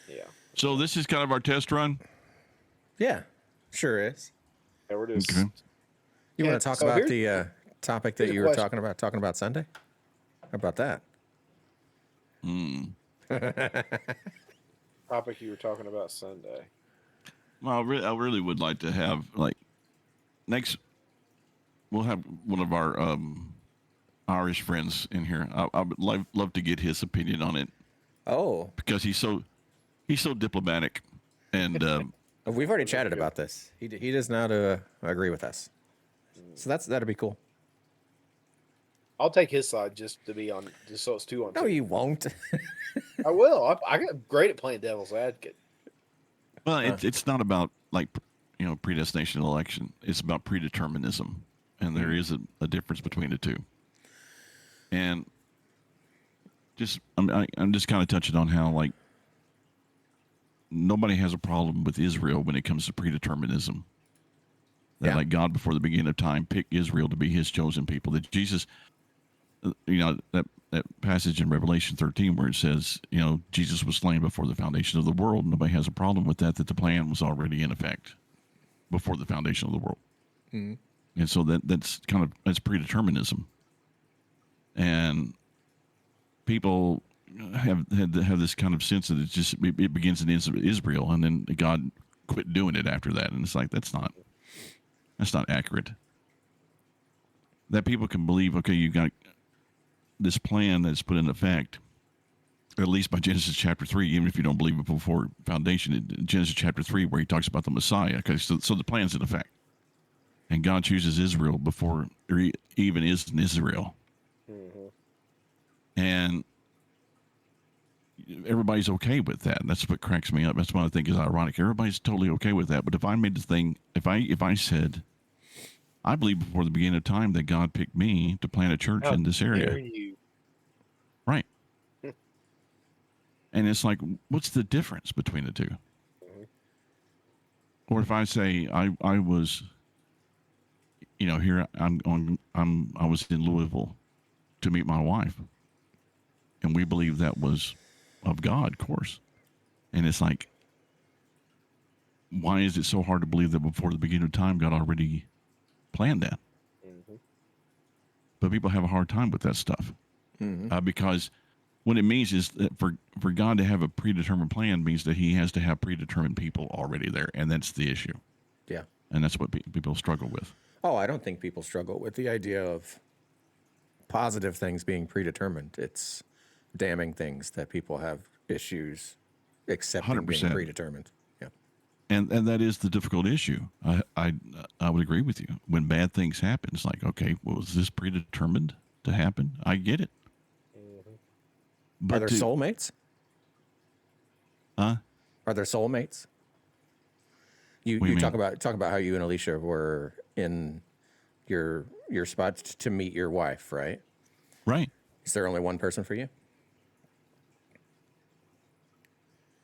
Yeah. So this is kind of our test run. Yeah, sure is. Yeah, we're just. Okay. You Yeah, want to talk so about here's- the topic that here's a you were question. talking about Sunday? How about that? Topic you were talking about Sunday. Well, I really would like to have next. We'll have one of our Irish friends in here. I would love to get his opinion on it Oh, because he's so diplomatic, and we've already chatted about this. He does not agree with us, so that'd be cool. I'll take his side just so it's 2 on 2. No, you won't. I will. I get great at playing devil's advocate. well, it's not about predestination and election. It's about predeterminism, and there is a difference between the two. And I'm just kind of touching on how nobody has a problem with Israel when it comes to predeterminism. That God before the beginning of time picked Israel to be His chosen people. That Jesus, that passage in Revelation 13 where it says, Jesus was slain before the foundation of the world. Nobody has a problem with that. That the plan was already in effect before the foundation of the world. Mm-hmm. And so that's predeterminism. And people have this kind of sense that it begins and ends with Israel, and then God quit doing it after that. And it's like that's not accurate. That people can believe, okay, you got this plan that's put in effect, at least by Genesis chapter 3, even if you don't believe it before foundation, in Genesis chapter 3, where he talks about the Messiah. Okay, so the plan's in effect. And God chooses Israel before there even is an Israel. Mm-hmm. And everybody's okay with that. That's what cracks me up. That's what I think is ironic. Everybody's totally okay with that. But if I made the thing, if I said, I believe before the beginning of time that God picked me to plant a church in this area. Right. And it's like, what's the difference between the two? Mm-hmm. Or if I say I was, here I was in Louisville to meet my wife, and we believe that was of God, of course. And it's like, why is it so hard to believe that before the beginning of time God already planned that? Mm-hmm. But people have a hard time with that stuff. Mm-hmm. Because what it means is that for God to have a predetermined plan means that He has to have predetermined people already there, and that's the issue. Yeah. And that's what people struggle with. Oh, I don't think people struggle with the idea of positive things being predetermined. It's damning things that people have issues accepting 100%. being predetermined. Yeah. And that is the difficult issue. I would agree with you. When bad things happen, it's like, okay, well, was this predetermined to happen? I get it. Mm-hmm. But are there soulmates? Huh? Are there soulmates? You talk about how you and Alicia were in your spot to meet your wife, right? Right. Is there only one person for you?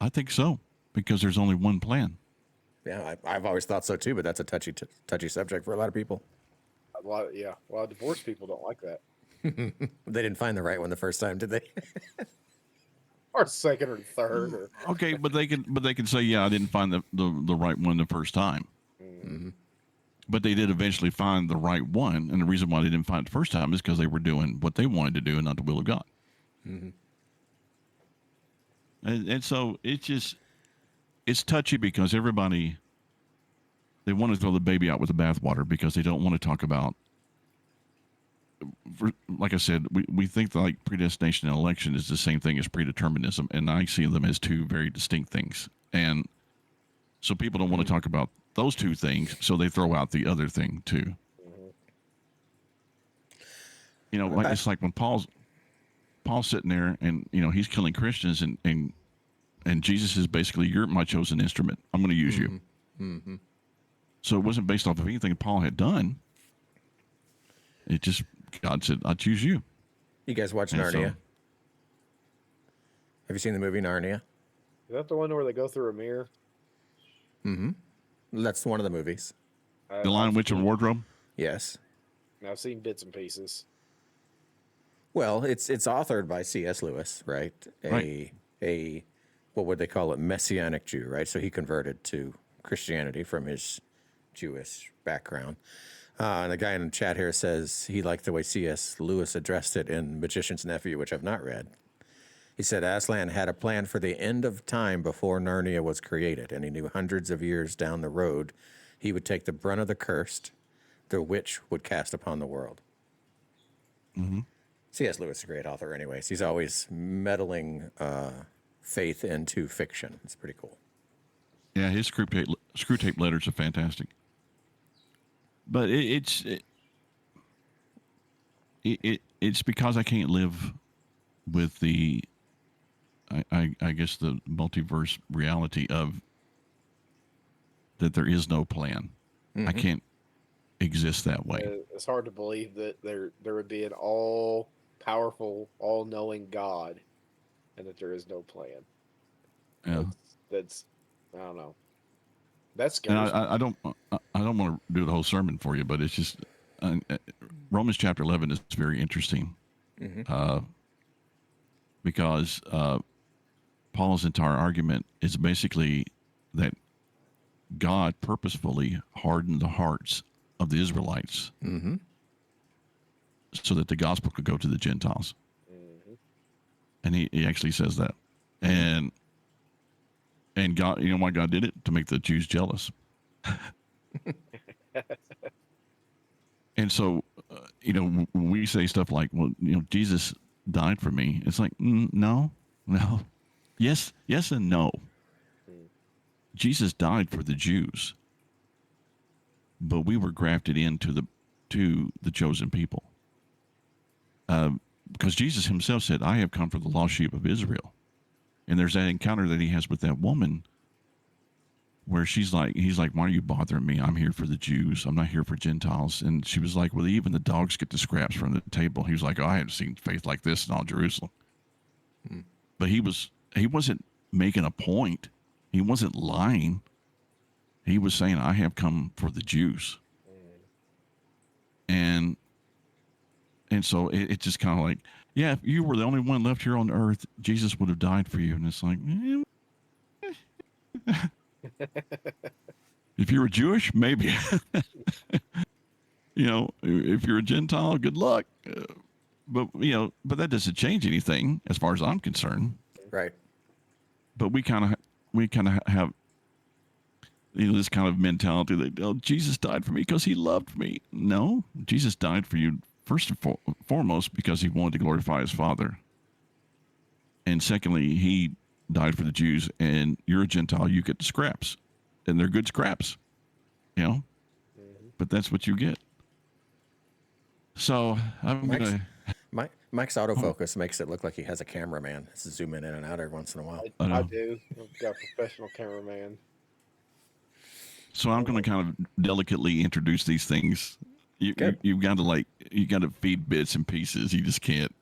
I think so, because there's only one plan. Yeah, I've always thought so too, but that's a touchy subject for a lot of people. A lot of divorced people don't like that. They didn't find the right one the first time, did they? Or second or third. Or... Okay, but they can say, yeah, I didn't find the right one the first time. Mm-hmm. But they did eventually find the right one, and the reason why they didn't find it the first time is because they were doing what they wanted to do and not the will of God. Mm-hmm. And so it's touchy because everybody, they want to throw the baby out with the bathwater because they don't want to talk about, like I said, we think that like predestination and election is the same thing as predeterminism, and I see them as two very distinct things. And so people don't want to talk about those two things, so they throw out the other thing too. Like it's like when Paul's sitting there and he's killing Christians and Jesus is basically, you're my chosen instrument. I'm going to use you. Mm-hmm. So it wasn't based off of anything Paul had done. It just, God said, I choose you. You guys watch Narnia? Have you seen the movie Narnia? Is that the one where they go through a mirror? Mm-hmm. That's one of the movies. The Lion, Witch, and Wardrobe? Yes. I've seen bits and pieces. Well, it's authored by C.S. Lewis, right? Right. A what would they call it, Messianic Jew, right? So he converted to Christianity from his Jewish background. And the guy in the chat here says he liked the way C.S. Lewis addressed it in Magician's Nephew, which I've not read. He said Aslan had a plan for the end of time before Narnia was created, and he knew hundreds of years down the road he would take the brunt of the curse the witch would cast upon the world. Mm-hmm. C.S. Lewis is a great author anyways. He's always meddling faith into fiction. It's pretty cool. Yeah, his screw tape letters are fantastic. But it's because I can't live with the I guess the multiverse reality of that there is no plan. Mm-hmm. I can't exist that way. It's hard to believe that there would be an all-powerful, all-knowing God, and that there is no plan. Yeah, that's I don't know. That's and scary. I don't want to do the whole sermon for you, but it's just Romans chapter 11 is very interesting. Mm-hmm. Because Paul's entire argument is basically that God purposefully hardened the hearts of the Israelites Mm-hmm. so that the gospel could go to the Gentiles. Mm-hmm. And he actually says that. And God, you know why God did it? To make the Jews jealous. And so, when we say stuff like, well, Jesus died for me. It's like, no. Yes and no. Jesus died for the Jews, but we were grafted into the chosen people. Because Jesus himself said, I have come for the lost sheep of Israel. And there's that encounter that he has with that woman where he's like, why are you bothering me? I'm here for the Jews. I'm not here for Gentiles. And she was like, well, even the dogs get the scraps from the table. He was like, I haven't seen faith like this in all Jerusalem. But he wasn't making a point. He wasn't lying. He was saying, I have come for the Jews. And so it's just kind of like, yeah, if you were the only one left here on earth, Jesus would have died for you. And it's like, if you were Jewish, maybe. If you're a Gentile, good luck. But that doesn't change anything as far as I'm concerned. Right. But we kind of have this kind of mentality that Jesus died for me because he loved me. No, Jesus died for you first and foremost because he wanted to glorify his Father. And secondly, he died for the Jews, and you're a Gentile, you get the scraps. And they're good scraps. But that's what you get. So I'm going to... Mike's autofocus makes it look like he has a cameraman. It's zooming in and out every once in a while. I do. I've got a professional cameraman. So I'm going to kind of delicately introduce these things. You've got to feed bits and pieces. You just can't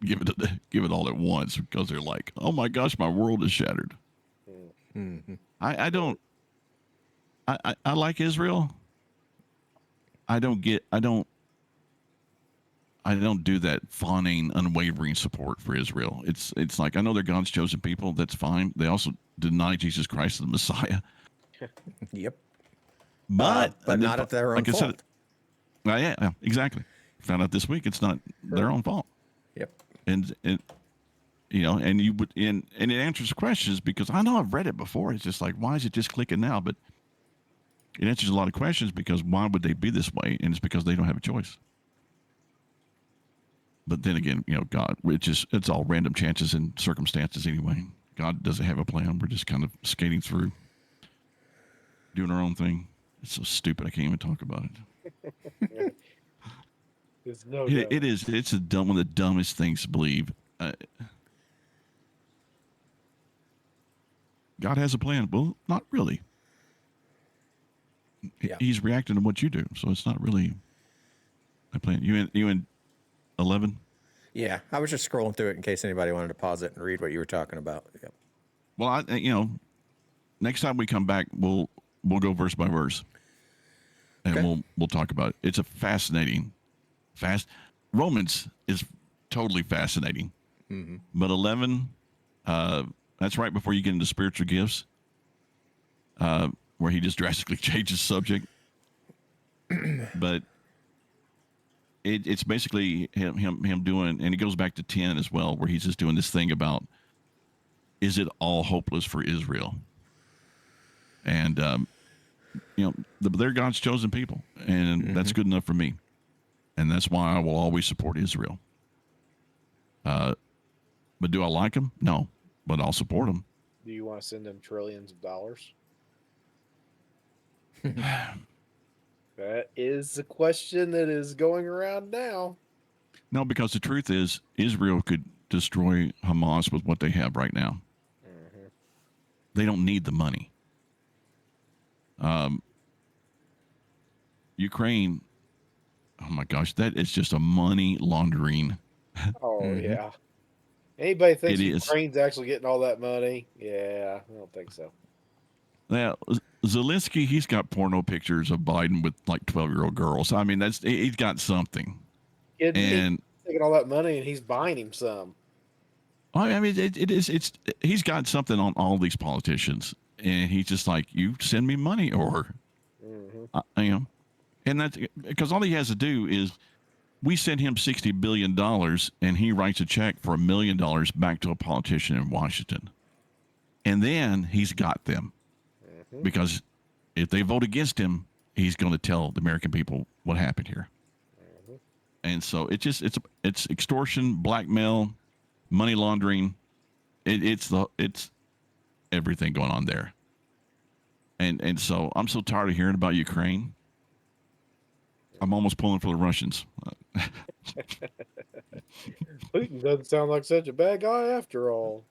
give it all at once because they're like, oh my gosh, my world is shattered. Mm-hmm. I like Israel. I don't do that fawning, unwavering support for Israel. It's like, I know they're God's chosen people. That's fine. They also deny Jesus Christ as the Messiah. Yep. But not at their own fault. Yeah, exactly. Found out this week it's not their own fault. Yep. And you would and it answers questions because I know I've read it before. It's just like, why is it just clicking now? But it answers a lot of questions because why would they be this way? And it's because they don't have a choice. But then again, God, it's all random chances and circumstances anyway. God doesn't have a plan. We're just kind of skating through, doing our own thing. It's so stupid. I can't even talk about it. There's no it is. It's one of the dumbest things to believe. God has a plan. Well, not really. Yeah. He's reacting to what you do, so it's not really a plan. You in 11? Yeah, I was just scrolling through it in case anybody wanted to pause it and read what you were talking about. Yep. Well, next time we come back, we'll go verse by verse, and Okay. we'll talk about it. It's a fascinating, Romans is totally fascinating, but 11, That's right before you get into spiritual gifts, where he just drastically changes subject. But it's basically him doing, and it goes back to 10 as well, where he's just doing this thing about, is it all hopeless for Israel? And they're God's chosen people, and that's good enough for me, and that's why I will always support Israel. But do I like them? No, but I'll support them. Do you want to send them trillions of dollars? That is the question that is going around now. No, because the truth is, Israel could destroy Hamas with what they have right now. Mm-hmm. They don't need the money. Ukraine, oh my gosh, that is just a money laundering. Oh, yeah. Anybody thinks It is. Ukraine's actually getting all that money? Yeah, I don't think so. Now, Zelensky, he's got porno pictures of Biden with like 12-year-old girls. I mean, he's got something. Kidding me? And He's taking all that money and he's buying him some. I mean, he's got something on all these politicians, and he's just like, you send me money, or and that's because all he has to do is we send him $60 billion, and he writes a check for $1 million back to a politician in Washington, and then he's got them. Because if they vote against him, he's going to tell the American people what happened here. And so it's extortion, blackmail, money laundering. It's everything going on there. And so I'm so tired of hearing about Ukraine. I'm almost pulling for the Russians. Putin doesn't sound like such a bad guy after all.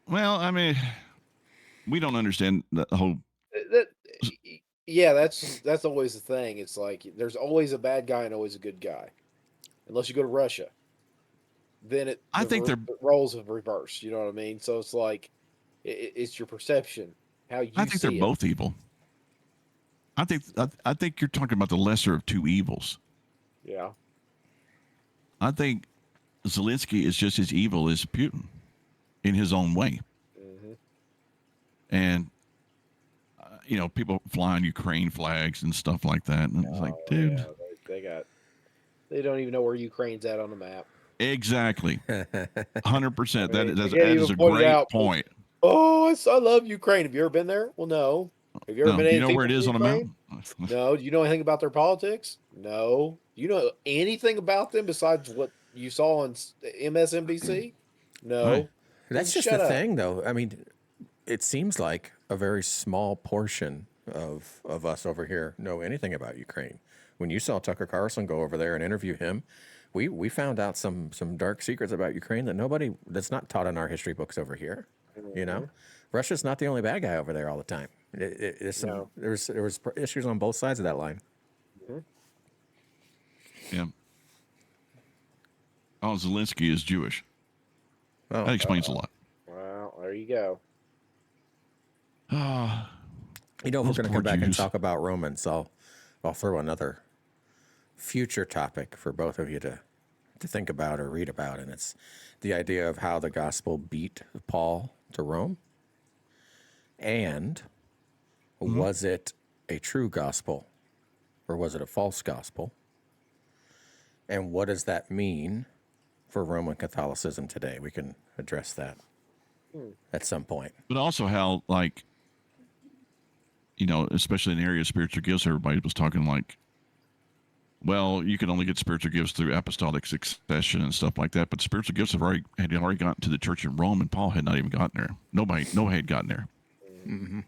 Well, I mean, we don't understand the whole. Yeah, that's always the thing. It's like there's always a bad guy and always a good guy, unless you go to Russia. Then I think the roles have reversed. You know what I mean? So it's like it's your perception, how you. I think they're both evil. I think you're talking about the lesser of two evils. Yeah. I think Zelensky is just as evil as Putin, in his own way. And people fly on Ukraine flags and stuff like that, and it's like, dude, yeah, they don't even know where Ukraine's at on the map. Exactly, 100%. That is a great point. Oh, I love Ukraine. Have you ever been there? Well, no. Have you ever been? Do you know where it is on the map? No. Do you know anything about their politics? No. Do you know anything about them besides what you saw on MSNBC? No. Right. That's just the thing, though. I mean, it seems like a very small portion of us over here know anything about Ukraine. When you saw Tucker Carlson go over there and interview him, we found out some dark secrets about Ukraine that's not taught in our history books over here. You know, Russia's not the only bad guy over there all the time. There was issues on both sides of that line. Yeah. Oh, Zelensky is Jewish. Oh, that explains a lot. Well, there you go. If we're going to come back and talk about Romans, I'll throw another future topic for both of you to think about or read about, and it's the idea of how the gospel beat Paul to Rome, and was it a true gospel or was it a false gospel, and what does that mean for Roman Catholicism today? We can address that at some point. But also how, like, especially in the area of spiritual gifts, everybody was talking like, well, you can only get spiritual gifts through apostolic succession and stuff like that. But spiritual gifts had already gotten to the church in Rome, and Paul had not even gotten there. Nobody had gotten there. Mm-hmm.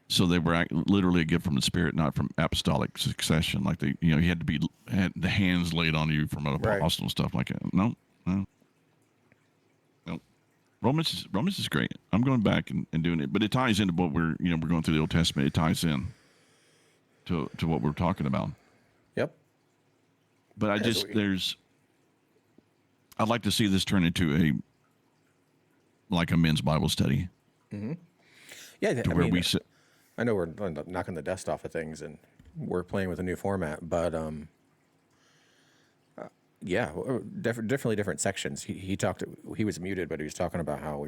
So they were literally a gift from the Spirit, not from apostolic succession. Like he had the hands laid on you from an apostle and stuff like that. No. Romans is great. I'm going back and doing it, but it ties into what we're going through the Old Testament. It ties in to what we're talking about. Yep. But I'd like to see this turn into a men's Bible study. Mm-hmm. Yeah, I know we're knocking the dust off of things and we're playing with a new format, but definitely different sections. He was muted, but he was talking about how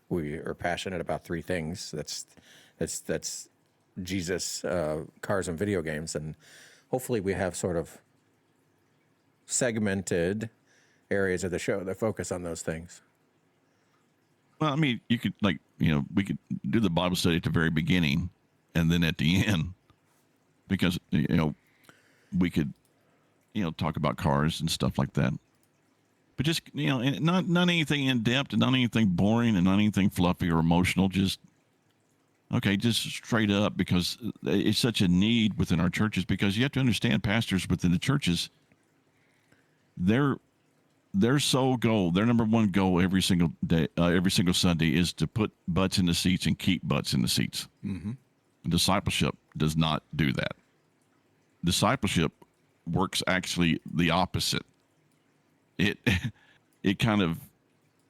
we are passionate about three things. That's Jesus, cars, and video games, and hopefully we have sort of segmented areas of the show that focus on those things. Well, I mean, you could we could do the Bible study at the very beginning, and then at the end, because we could talk about cars and stuff like that. But just and not anything in depth, and not anything boring, and not anything fluffy or emotional. Just straight up, because it's such a need within our churches. Because you have to understand, pastors within the churches, their sole goal, their number one goal every single day, every single Sunday, is to put butts in the seats and keep butts in the seats. Mm-hmm. Discipleship does not do that. Discipleship works actually the opposite. It kind of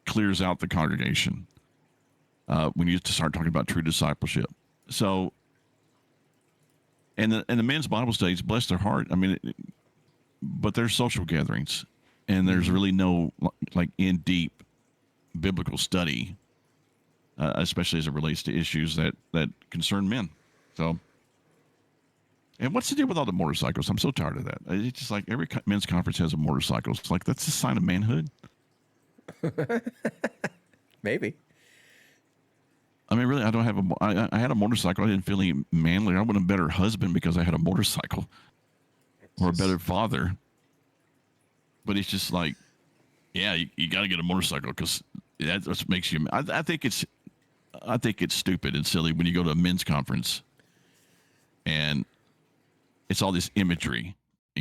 clears out the congregation when you start talking about true discipleship. So, and the men's Bible studies, bless their heart. I mean, but they're social gatherings, and there's really no in deep biblical study, especially as it relates to issues that concern men. So. And what's the deal with all the motorcycles? I'm so tired of that. It's just like every men's conference has a motorcycle. It's like, that's a sign of manhood. Maybe. I mean, really, I had a motorcycle. I didn't feel any manly. I wasn't a better husband because I had a motorcycle or a better father. But it's just like, yeah, you got to get a motorcycle because that just makes you. I think it's stupid and silly when you go to a men's conference and it's all this imagery,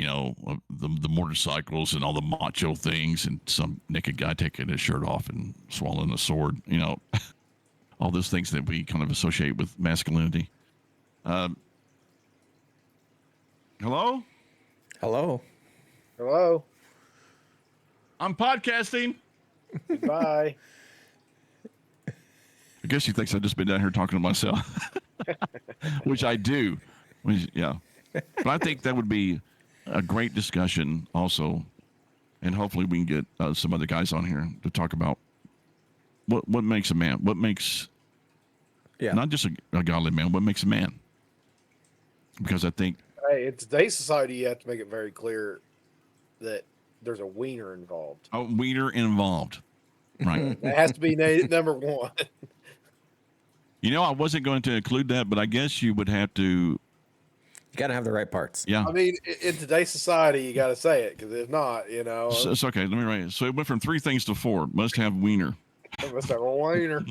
of the motorcycles and all the macho things, and some naked guy taking his shirt off and swallowing a sword, all those things that we kind of associate with masculinity. Hello? Hello. Hello. I'm podcasting. Goodbye. I guess he thinks I've just been down here talking to myself, which I do. Yeah. But I think that would be a great discussion also. And hopefully we can get some other guys on here to talk about what makes a man, what makes not just a godly man, what makes a man. Because I think... Hey, in today's society, you have to make it very clear that there's a wiener involved. A wiener involved. Right. That has to be number one. I wasn't going to include that, but I guess you would have to... You got to have the right parts. Yeah. I mean, in today's society, you got to say it, because if not, So, it's okay. Let me write it. So it went from 3 things to 4. Must have wiener. Must have a wiener.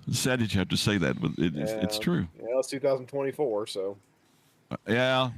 It's sad that you have to say that, but it's true. Yeah, it's 2024, so. Yeah.